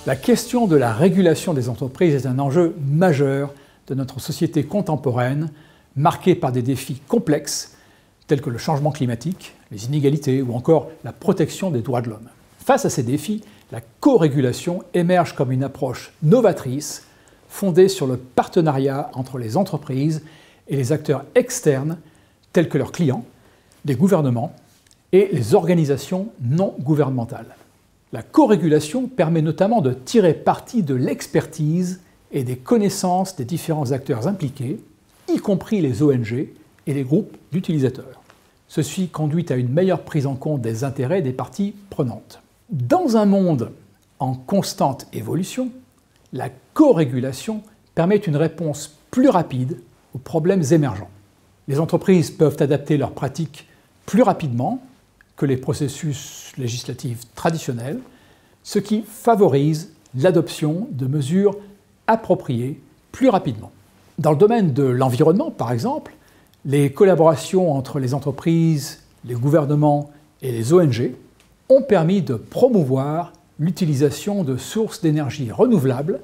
La question de la régulation des entreprises est un enjeu majeur de notre société contemporaine, marquée par des défis complexes tels que le changement climatique, les inégalités ou encore la protection des droits de l'homme. Face à ces défis, la co-régulation émerge comme une approche novatrice, fondée sur le partenariat entre les entreprises et les acteurs externes tels que leurs clients, les gouvernements et les organisations non gouvernementales. La co-régulation permet notamment de tirer parti de l'expertise et des connaissances des différents acteurs impliqués, y compris les ONG et les groupes d'utilisateurs. Ceci conduit à une meilleure prise en compte des intérêts des parties prenantes. Dans un monde en constante évolution, la co-régulation permet une réponse plus rapide aux problèmes émergents. Les entreprises peuvent adapter leurs pratiques plus rapidement que les processus législatifs traditionnels, ce qui favorise l'adoption de mesures appropriées plus rapidement. Dans le domaine de l'environnement, par exemple, les collaborations entre les entreprises, les gouvernements et les ONG ont permis de promouvoir l'utilisation de sources d'énergie renouvelables,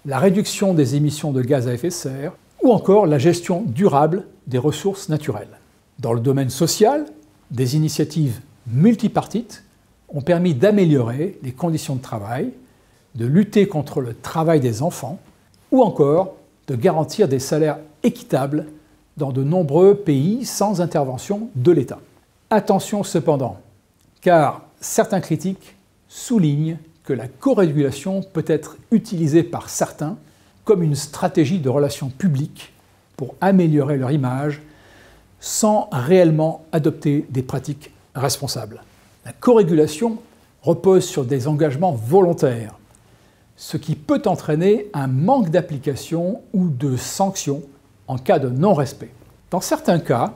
la réduction des émissions de gaz à effet de serre ou encore la gestion durable des ressources naturelles. Dans le domaine social, des initiatives multipartites ont permis d'améliorer les conditions de travail, de lutter contre le travail des enfants ou encore de garantir des salaires équitables dans de nombreux pays sans intervention de l'État. Attention cependant, car certains critiques soulignent que la co-régulation peut être utilisée par certains comme une stratégie de relations publiques pour améliorer leur image sans réellement adopter des pratiques responsables. La co-régulation repose sur des engagements volontaires, ce qui peut entraîner un manque d'application ou de sanctions en cas de non-respect. Dans certains cas,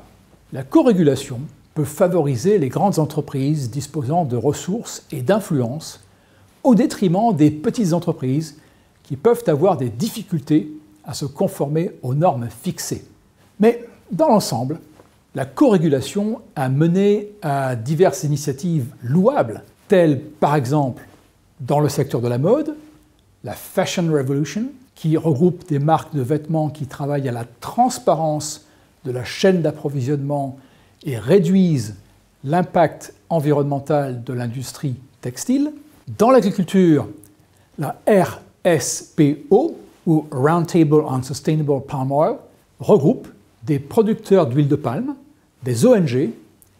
la co-régulation peut favoriser les grandes entreprises disposant de ressources et d'influence au détriment des petites entreprises qui peuvent avoir des difficultés à se conformer aux normes fixées. Mais dans l'ensemble, la co-régulation a mené à diverses initiatives louables, telles par exemple dans le secteur de la mode, la Fashion Revolution, qui regroupe des marques de vêtements qui travaillent à la transparence de la chaîne d'approvisionnement et réduisent l'impact environnemental de l'industrie textile. Dans l'agriculture, la RSPO, ou Roundtable on Sustainable Palm Oil, regroupe des producteurs d'huile de palme, des ONG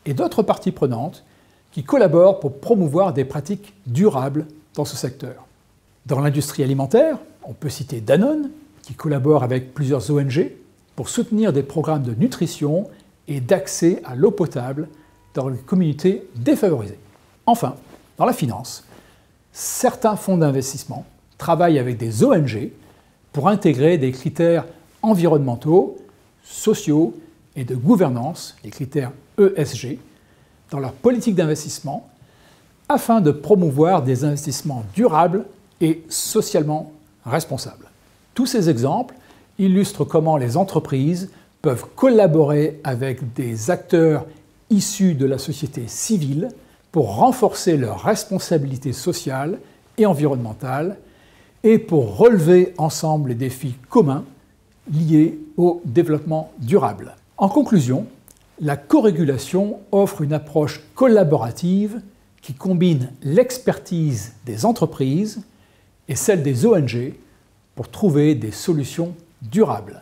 et d'autres parties prenantes qui collaborent pour promouvoir des pratiques durables dans ce secteur. Dans l'industrie alimentaire, on peut citer Danone, qui collabore avec plusieurs ONG pour soutenir des programmes de nutrition et d'accès à l'eau potable dans les communautés défavorisées. Enfin, dans la finance, certains fonds d'investissement travaillent avec des ONG pour intégrer des critères environnementaux, sociaux et de gouvernance, les critères ESG, dans leur politique d'investissement afin de promouvoir des investissements durables et socialement responsables. Tous ces exemples illustrent comment les entreprises peuvent collaborer avec des acteurs issus de la société civile pour renforcer leurs responsabilités sociales et environnementales et pour relever ensemble les défis communs liés au développement durable. En conclusion, la co-régulation offre une approche collaborative qui combine l'expertise des entreprises et celle des ONG pour trouver des solutions durables.